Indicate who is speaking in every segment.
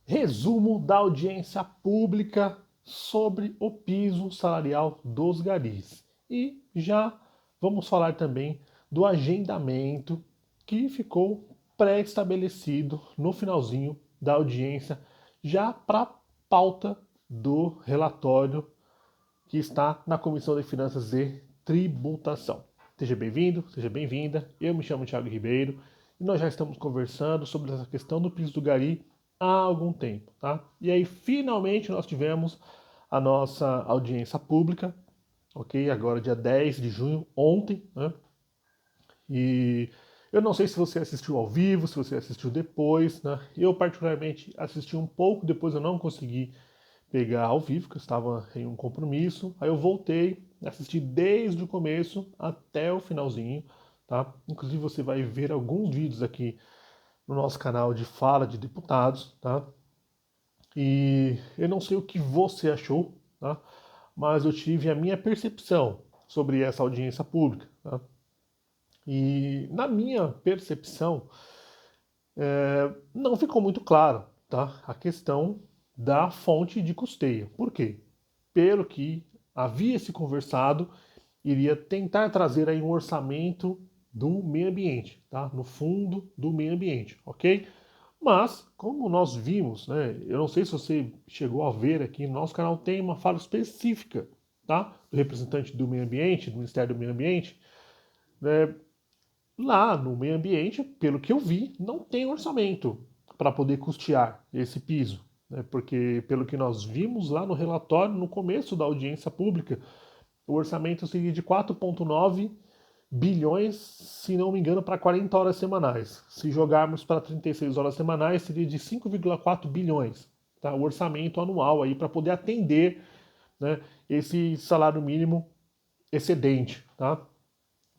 Speaker 1: Resumo da audiência pública sobre o piso salarial dos garis. E já vamos falar também do agendamento que ficou pré-estabelecido no finalzinho da audiência, já para pauta do relatório que está na Comissão de Finanças e Tributação. Seja bem-vindo, seja bem-vinda. Eu me chamo Thiago Ribeiro e nós já estamos conversando sobre essa questão do piso do gari há algum tempo, tá? E aí, finalmente, nós tivemos a nossa audiência pública, ok? Agora, dia 10 de junho, ontem, né? E eu não sei se você assistiu ao vivo, se você assistiu depois, né? Eu, particularmente, assisti um pouco, depois eu não consegui pegar ao vivo, que eu estava em um compromisso. Aí eu voltei, assisti desde o começo até o finalzinho, tá? Inclusive você vai ver alguns vídeos aqui no nosso canal de fala de deputados, tá? E eu não sei o que você achou, tá? Mas eu tive a minha percepção sobre essa audiência pública, tá? E na minha percepção, não ficou muito claro, tá? A questão da fonte de custeio. Por quê? Pelo que havia se conversado, iria tentar trazer aí um orçamento do meio ambiente, tá? No fundo do meio ambiente, ok? Mas, como nós vimos, né? Eu não sei se você chegou a ver aqui, no nosso canal tem uma fala específica, tá? Do representante do meio ambiente, do Ministério do Meio Ambiente, né? Lá no meio ambiente, pelo que eu vi, não tem orçamento para poder custear esse piso, né? Porque, pelo que nós vimos lá no relatório, no começo da audiência pública, o orçamento seria de 4,9 bilhões, se não me engano, para 40 horas semanais. Se jogarmos para 36 horas semanais, seria de 5,4 bilhões, tá? O orçamento anual aí para poder atender, né, esse salário mínimo excedente, tá?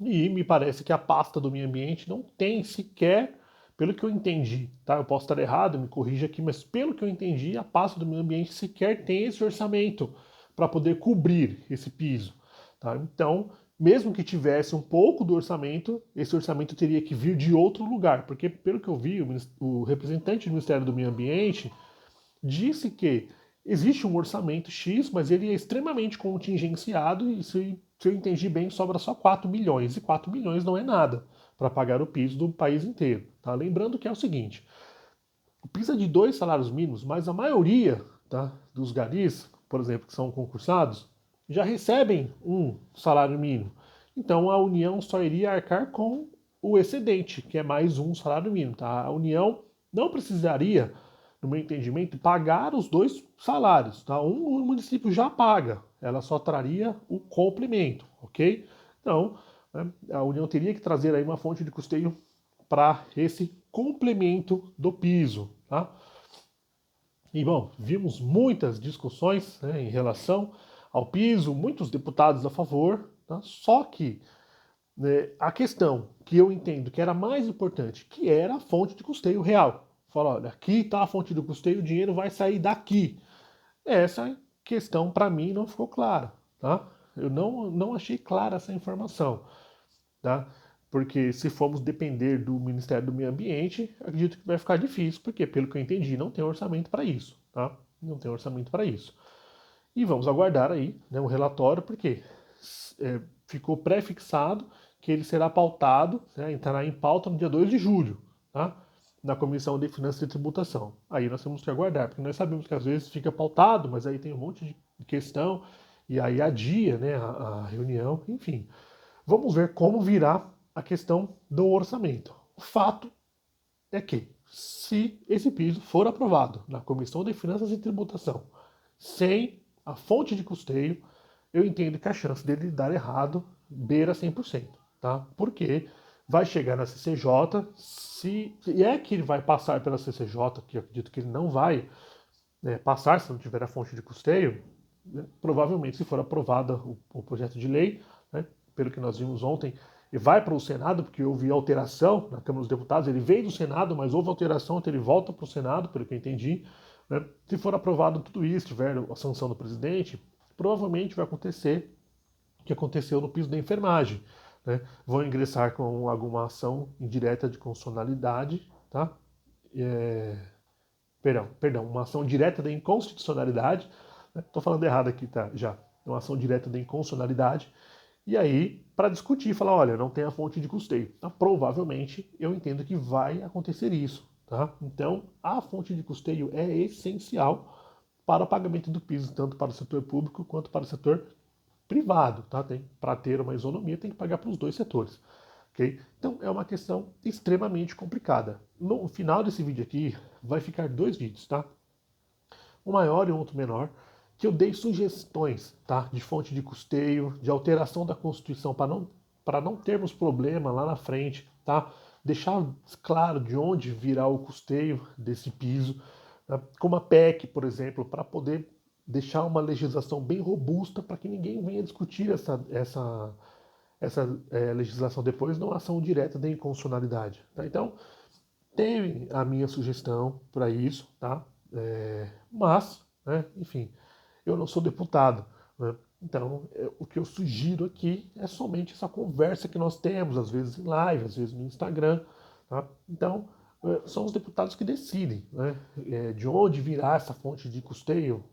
Speaker 1: E me parece que a pasta do meio ambiente não tem sequer, pelo que eu entendi, tá? Eu posso estar errado, me corrija aqui, mas pelo que eu entendi, a pasta do meio ambiente sequer tem esse orçamento para poder cobrir esse piso, tá? Então, mesmo que tivesse um pouco do orçamento, esse orçamento teria que vir de outro lugar, porque pelo que eu vi, o representante do Ministério do Meio Ambiente disse que existe um orçamento X, mas ele é extremamente contingenciado e, se eu entendi bem, sobra só 4 milhões. E 4 milhões não é nada para pagar o piso do país inteiro. Tá? Lembrando que é o seguinte, o piso é de 2 salários mínimos, mas a maioria, tá, dos garis, por exemplo, que são concursados, já recebem um salário mínimo. Então a União só iria arcar com o excedente, que é mais um salário mínimo. Tá? A União não precisaria, no meu entendimento, pagar os 2 salários. Tá? Um o município já paga, ela só traria o complemento, ok? Então, né, a União teria que trazer aí uma fonte de custeio para esse complemento do piso. Tá? E, bom, vimos muitas discussões, né, em relação ao piso, muitos deputados a favor, tá? Só que, né, a questão que eu entendo que era mais importante, que era a fonte de custeio real. Fala, olha, aqui está a fonte do custeio, o dinheiro vai sair daqui. Essa questão, para mim, não ficou clara. Tá? Eu não achei clara essa informação. Tá? Porque se formos depender do Ministério do Meio Ambiente, acredito que vai ficar difícil, porque, pelo que eu entendi, não tem orçamento para isso. Tá? Não tem orçamento para isso. E vamos aguardar aí, né, o relatório, porque ficou pré-fixado que ele será pautado, né, entrará em pauta no dia 2 de julho, tá? Na Comissão de Finanças e Tributação. Aí nós temos que aguardar, porque nós sabemos que às vezes fica pautado, mas aí tem um monte de questão, e aí adia, né, a reunião, enfim. Vamos ver como virá a questão do orçamento. O fato é que, se esse piso for aprovado na Comissão de Finanças e Tributação, sem a fonte de custeio, eu entendo que a chance dele dar errado beira 100%, tá? Porque vai chegar na CCJ, se é que ele vai passar pela CCJ, que eu acredito que ele não vai, né, passar se não tiver a fonte de custeio, né, provavelmente, se for aprovada o projeto de lei, né, pelo que nós vimos ontem, e vai para o Senado, porque houve alteração na Câmara dos Deputados, ele veio do Senado, mas houve alteração, então ele volta para o Senado, pelo que eu entendi. Né? Se for aprovado tudo isso, tiver a sanção do presidente, provavelmente vai acontecer o que aconteceu no piso da enfermagem. Né? Vão ingressar com alguma ação indireta de constitucionalidade, tá? Perdão, uma ação direta de inconstitucionalidade, estou falando errado aqui, tá? Já, uma ação direta de inconstitucionalidade, e aí, para discutir, falar, olha, não tem a fonte de custeio. Então, provavelmente, eu entendo que vai acontecer isso, tá? Então, a fonte de custeio é essencial para o pagamento do piso, tanto para o setor público quanto para o setor privado, tá? Para ter uma isonomia, tem que pagar para os dois setores, ok? Então, é uma questão extremamente complicada. No final desse vídeo aqui, vai ficar dois vídeos, tá? Um maior e um outro menor, que eu dei sugestões, tá? De fonte de custeio, de alteração da Constituição para não termos problema lá na frente, tá? Deixar claro de onde virá o custeio desse piso, tá? Como a PEC, por exemplo, para poder deixar uma legislação bem robusta para que ninguém venha discutir essa legislação depois numa ação direta de inconstitucionalidade. Tá? Então, tem a minha sugestão para isso, tá? Mas, né, enfim, eu não sou deputado, né? Então, o que eu sugiro aqui é somente essa conversa que nós temos, às vezes em live, às vezes no Instagram, tá? Então, são os deputados que decidem, né? De onde virá essa fonte de custeio,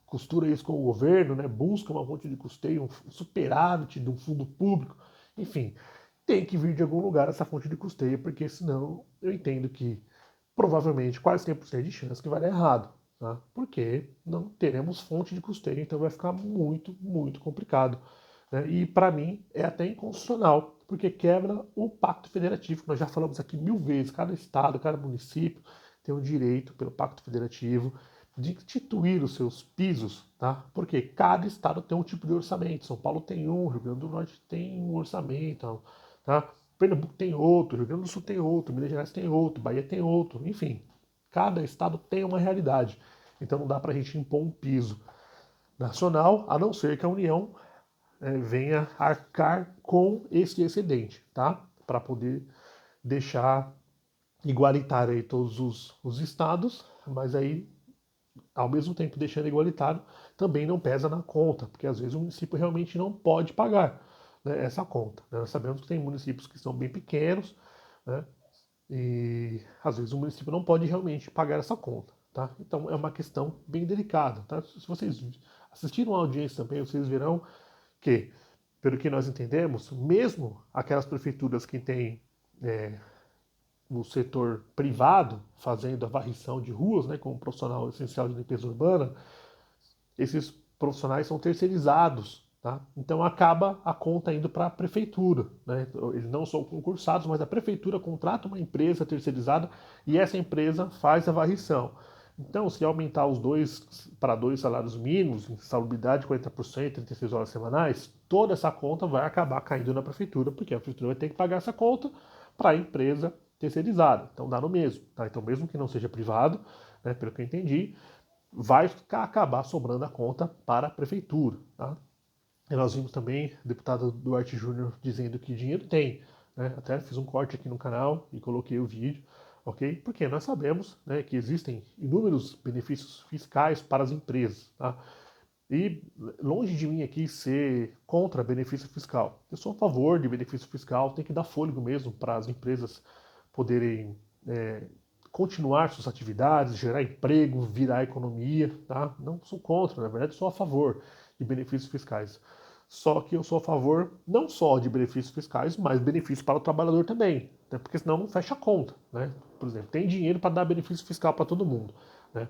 Speaker 1: costura isso com o governo, né? Busca uma fonte de custeio, um superávit de um fundo público, enfim, tem que vir de algum lugar essa fonte de custeio, porque senão eu entendo que provavelmente quase 100% de chance que vai dar errado, tá? Porque não teremos fonte de custeio, então vai ficar muito, muito complicado, né? E para mim é até inconstitucional, porque quebra o pacto federativo, que nós já falamos aqui 1000 vezes, cada estado, cada município tem o direito, pelo pacto federativo, de instituir os seus pisos, tá? Porque cada estado tem um tipo de orçamento. São Paulo tem um, Rio Grande do Norte tem um orçamento, tá? Pernambuco tem outro, Rio Grande do Sul tem outro, Minas Gerais tem outro, Bahia tem outro, enfim. Cada estado tem uma realidade. Então não dá para a gente impor um piso nacional, a não ser que a União venha arcar com esse excedente, tá? Para poder deixar igualitário aí todos os estados, mas aí, ao mesmo tempo deixando igualitário, também não pesa na conta, porque às vezes o município realmente não pode pagar, né, essa conta. Né? Nós sabemos que tem municípios que são bem pequenos, né, e às vezes o município não pode realmente pagar essa conta. Tá? Então é uma questão bem delicada. Tá? Se vocês assistiram a audiência também, vocês verão que, pelo que nós entendemos, mesmo aquelas prefeituras que têm no setor privado, fazendo a varrição de ruas, né, como profissional essencial de limpeza urbana, esses profissionais são terceirizados, tá? Então acaba a conta indo para a prefeitura, né? Eles não são concursados, mas a prefeitura contrata uma empresa terceirizada e essa empresa faz a varrição. Então, se aumentar os dois para 2 salários mínimos, insalubridade 40%, 36 horas semanais, toda essa conta vai acabar caindo na prefeitura, porque a prefeitura vai ter que pagar essa conta para a empresa terceirizada. Então dá no mesmo, tá? Então mesmo que não seja privado, né, pelo que eu entendi, vai acabar sobrando a conta para a prefeitura. Tá? E nós vimos também o deputado Duarte Júnior dizendo que dinheiro tem. Né? Até fiz um corte aqui no canal e coloquei o vídeo, ok? Porque nós sabemos, né, que existem inúmeros benefícios fiscais para as empresas. Tá? E longe de mim aqui ser contra benefício fiscal. Eu sou a favor de benefício fiscal, tem que dar fôlego mesmo para as empresas poderem continuar suas atividades, gerar emprego, virar economia, tá? Não sou contra, na verdade sou a favor de benefícios fiscais. Só que eu sou a favor não só de benefícios fiscais, mas benefícios para o trabalhador também, né? Porque senão não fecha a conta, né? Por exemplo, tem dinheiro para dar benefício fiscal para todo mundo, né?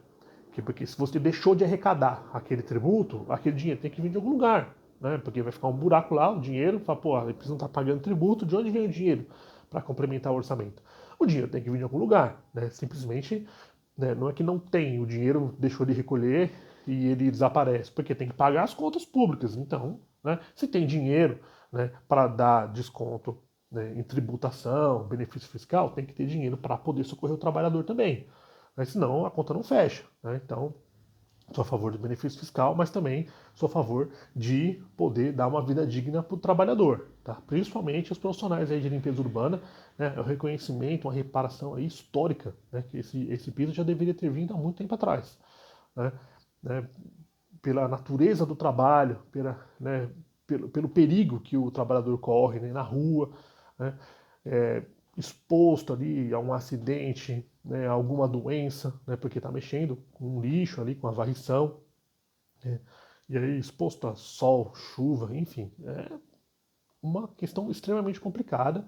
Speaker 1: Porque se você deixou de arrecadar aquele tributo, aquele dinheiro tem que vir de algum lugar, né? Porque vai ficar um buraco lá, o dinheiro, fala, pô, a empresa não está pagando tributo, de onde vem o dinheiro para complementar o orçamento? O dinheiro tem que vir de algum lugar, né? Simplesmente, né, não é que não tem, o dinheiro deixou de recolher e ele desaparece, porque tem que pagar as contas públicas. Então, né, se tem dinheiro, né, para dar desconto, né, em tributação, benefício fiscal, tem que ter dinheiro para poder socorrer o trabalhador também. Mas senão a conta não fecha. Né? Então, sou a favor do benefício fiscal, mas também sou a favor de poder dar uma vida digna para o trabalhador, tá? Principalmente os profissionais aí de limpeza urbana, né? É um reconhecimento, uma reparação aí histórica, né? Que esse piso já deveria ter vindo há muito tempo atrás, né? Né? Pela natureza do trabalho, né? Pelo perigo que o trabalhador corre, né? Na rua, né? É, exposto ali a um acidente, né, alguma doença, né, porque está mexendo com um lixo ali, com a varrição, né, e aí exposto a sol, chuva, enfim, é uma questão extremamente complicada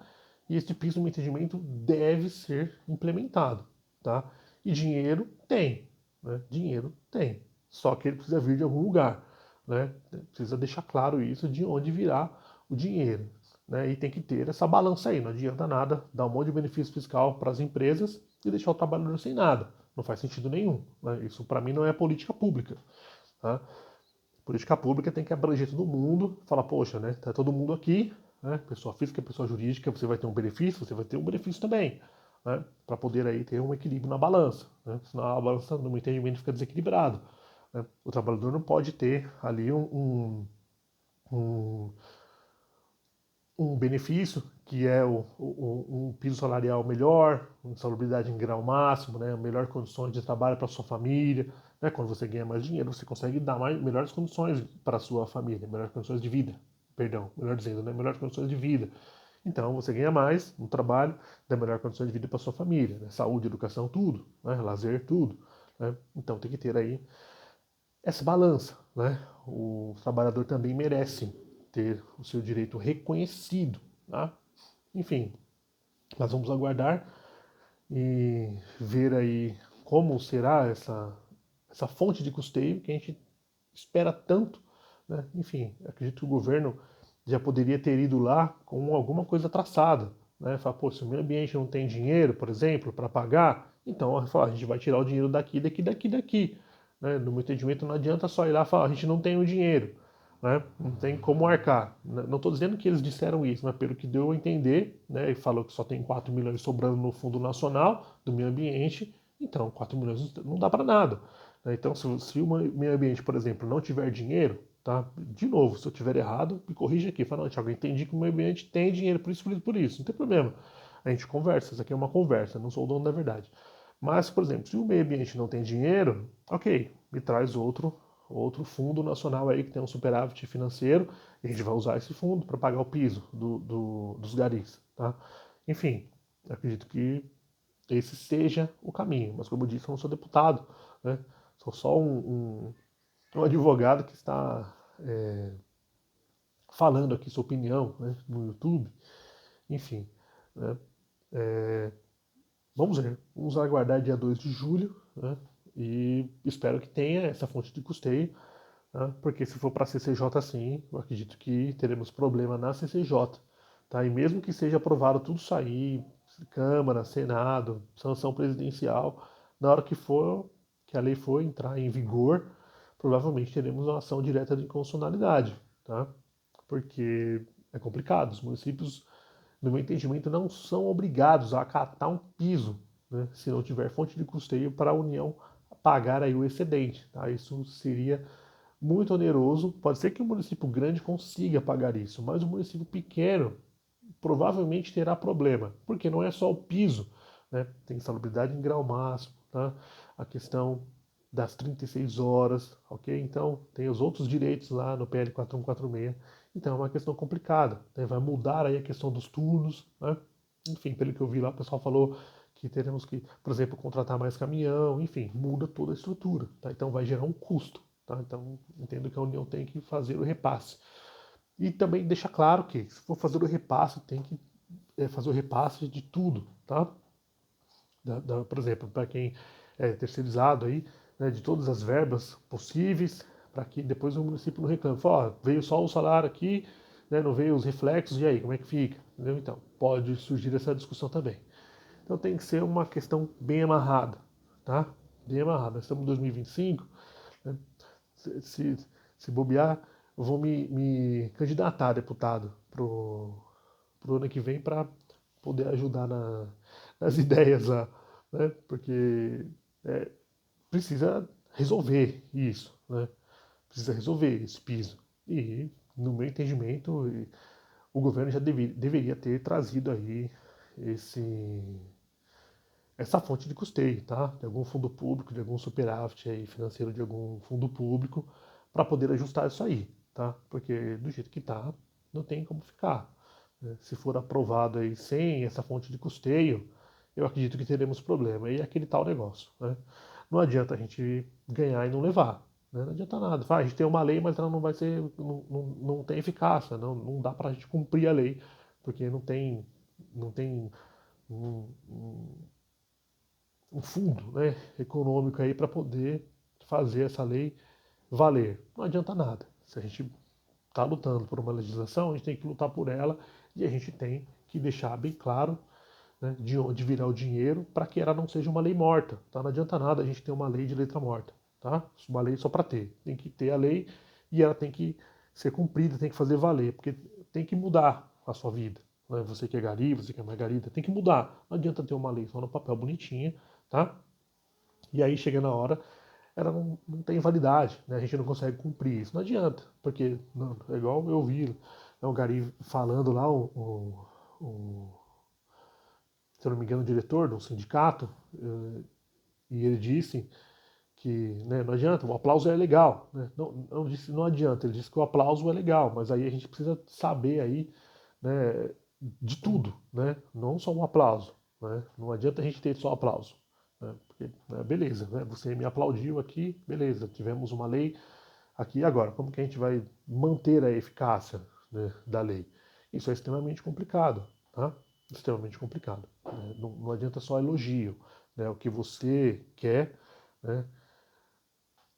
Speaker 1: e esse piso de entendimento deve ser implementado, tá? E dinheiro tem, né? Dinheiro tem, só que ele precisa vir de algum lugar, né? Precisa deixar claro isso de onde virá o dinheiro, né? E tem que ter essa balança aí. Não adianta nada dar um monte de benefício fiscal para as empresas e deixar o trabalhador sem nada. Não faz sentido nenhum, né? Isso para mim não é política pública, tá? Política pública tem que abranger todo mundo, falar, poxa, né? Tá todo mundo aqui, né? Pessoa física, pessoa jurídica, você vai ter um benefício, você vai ter um benefício também, né? Para poder aí ter um equilíbrio na balança, né? Senão a balança, no meu entendimento, fica desequilibrado, né? O trabalhador não pode ter ali um, um benefício que é um piso salarial melhor, uma salubridade em grau máximo, né? Melhores condições de trabalho para sua família, né? Quando você ganha mais dinheiro, você consegue dar melhores condições para a sua família, melhores condições de vida, perdão, melhor dizendo, né? Melhores condições de vida. Então você ganha mais no trabalho, dá melhores condições de vida para sua família, né? Saúde, educação, tudo, né? Lazer, tudo, né? Então tem que ter aí essa balança, né? O trabalhador também merece ter o seu direito reconhecido, tá? Enfim, nós vamos aguardar e ver aí como será essa fonte de custeio que a gente espera tanto, né? Enfim, acredito que o governo já poderia ter ido lá com alguma coisa traçada, né? Falar, pô, se o meio ambiente não tem dinheiro, por exemplo, para pagar, então a gente vai tirar o dinheiro daqui, daqui, daqui, daqui. Né? No meu entendimento, não adianta só ir lá e falar, a gente não tem o dinheiro, né? Não tem como arcar. Não estou dizendo que eles disseram isso, mas pelo que deu a entender, né? E falou que só tem 4 milhões sobrando no Fundo Nacional do Meio Ambiente, então 4 milhões não dá para nada. Né? Então, se o meio ambiente, por exemplo, não tiver dinheiro, tá? De novo, se eu tiver errado, me corrija aqui. Fala, não, Thiago, eu entendi que o meio ambiente tem dinheiro, por isso. Não tem problema. A gente conversa, isso aqui é uma conversa, não sou o dono da verdade. Mas, por exemplo, se o meio ambiente não tem dinheiro, ok, me traz outro fundo nacional aí que tem um superávit financeiro e a gente vai usar esse fundo para pagar o piso dos garis, tá? Enfim, acredito que esse seja o caminho. Mas, como eu disse, eu não sou deputado, né? Sou só um advogado que está falando aqui sua opinião, né, no YouTube. Enfim, né? Vamos ver. Vamos aguardar dia 2 de julho, né? E espero que tenha essa fonte de custeio, né? Porque se for para a CCJ assim, eu acredito que teremos problema na CCJ. Tá? E mesmo que seja aprovado tudo sair, Câmara, Senado, sanção presidencial, na hora que a lei for entrar em vigor, provavelmente teremos uma ação direta de inconstitucionalidade, tá? Porque é complicado. Os municípios, no meu entendimento, não são obrigados a acatar um piso, né, se não tiver fonte de custeio para a União pagar aí o excedente. Tá? Isso seria muito oneroso. Pode ser que o município grande consiga pagar isso, mas o município pequeno provavelmente terá problema, porque não é só o piso, né? Tem insalubridade em grau máximo, tá? A questão das 36 horas, ok? Então, tem os outros direitos lá no PL 4146. Então, é uma questão complicada, né? Vai mudar aí a questão dos turnos, né? Enfim, pelo que eu vi lá, o pessoal falou que teremos que, por exemplo, contratar mais caminhão, enfim, muda toda a estrutura, tá? Então, vai gerar um custo, tá? Então, entendo que a União tem que fazer o repasse. E também deixa claro que, se for fazer o repasse, tem que fazer o repasse de tudo, tá? Por exemplo, para quem é terceirizado aí, né, de todas as verbas possíveis, para que depois o município não reclame. Fala, ó, veio só o salário aqui, né, não veio os reflexos, e aí, como é que fica? Entendeu? Então, pode surgir essa discussão também. Então tem que ser uma questão bem amarrada, tá? Bem amarrada. Nós estamos em 2025, né? se, se, se bobear, eu vou me candidatar a deputado pro ano que vem para poder ajudar nas ideias lá, né? Porque é, precisa resolver isso, né? Precisa resolver esse piso. E, no meu entendimento, o governo já deveria ter trazido aí esse, essa fonte de custeio, tá? De algum fundo público, de algum superávit aí financeiro de algum fundo público, para poder ajustar isso aí, tá? Porque do jeito que tá, não tem como ficar. Né? Se for aprovado aí sem essa fonte de custeio, eu acredito que teremos problema. E é aquele tal negócio, né? Não adianta a gente ganhar e não levar, né? Não adianta nada. A gente tem uma lei, mas ela não vai ser, não tem eficácia, não dá para a gente cumprir a lei, porque não tem um, um- um fundo, né, econômico aí para poder fazer essa lei valer. Não adianta nada. Se a gente está lutando por uma legislação, a gente tem que lutar por ela e a gente tem que deixar bem claro, né, de onde virá o dinheiro para que ela não seja uma lei morta. Tá? Não adianta nada a gente ter uma lei de letra morta. Tá? Uma lei só para ter. Tem que ter a lei e ela tem que ser cumprida, tem que fazer valer, porque tem que mudar a sua vida. Né? Você que é gari, você que é margarida, tem que mudar. Não adianta ter uma lei só no papel bonitinha, tá? E aí chega na hora, ela não tem validade, né? A gente não consegue cumprir isso. Não adianta, porque não, é igual eu vi, né, o Gari falando lá, se eu não me engano, o diretor do sindicato, e ele disse que, né, não adianta, o aplauso é legal, né? Não disse não adianta, ele disse que o aplauso é legal, mas aí a gente precisa saber aí, né, de tudo, né? Não só um aplauso, né? Não adianta a gente ter só aplauso, né? Porque, né, beleza, né? Você me aplaudiu aqui, beleza, tivemos uma lei aqui e agora. Como que a gente vai manter a eficácia, né, da lei? Isso é extremamente complicado, tá? Extremamente complicado. Né? Não adianta só elogio, né? O que você quer, né?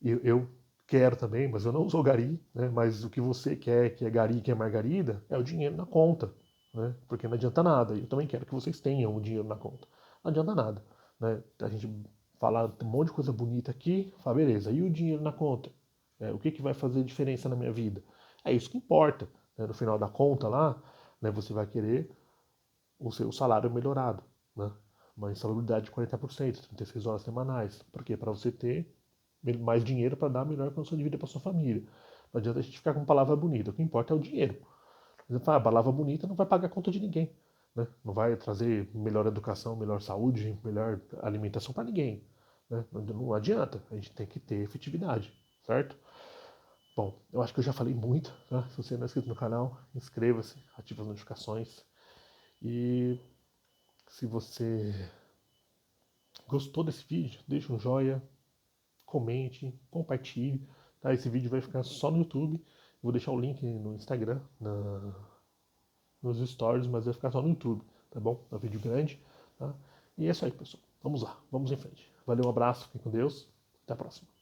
Speaker 1: Eu quero também, mas eu não sou gari, né? Mas o que você quer, que é gari, que é margarida, é o dinheiro na conta, né? Porque não adianta nada. Eu também quero que vocês tenham o dinheiro na conta. Não adianta nada, né? A gente falar um monte de coisa bonita aqui, fala, beleza, e o dinheiro na conta? O que vai fazer diferença na minha vida? É isso que importa, né? No final da conta lá, né, você vai querer o seu salário melhorado, né? Uma insalubridade de 40%, 36 horas semanais. Por quê? Para você ter mais dinheiro para dar a melhor condição de vida para sua família. Não adianta a gente ficar com palavra bonita, o que importa é o dinheiro. Você fala, a palavra bonita não vai pagar a conta de ninguém, né? Não vai trazer melhor educação, melhor saúde, melhor alimentação para ninguém, né? Não adianta, a gente tem que ter efetividade, certo? Bom, eu acho que eu já falei muito, tá? Se você não é inscrito no canal, inscreva-se, ative as notificações e se você gostou desse vídeo, deixa um joinha, comente, compartilhe. Tá? Esse vídeo vai ficar só no YouTube. Vou deixar o link no Instagram, nos stories, mas vai ficar só no YouTube, tá bom? É um vídeo grande. Tá? E é isso aí, pessoal. Vamos lá, vamos em frente. Valeu, um abraço, fiquem com Deus. Até a próxima.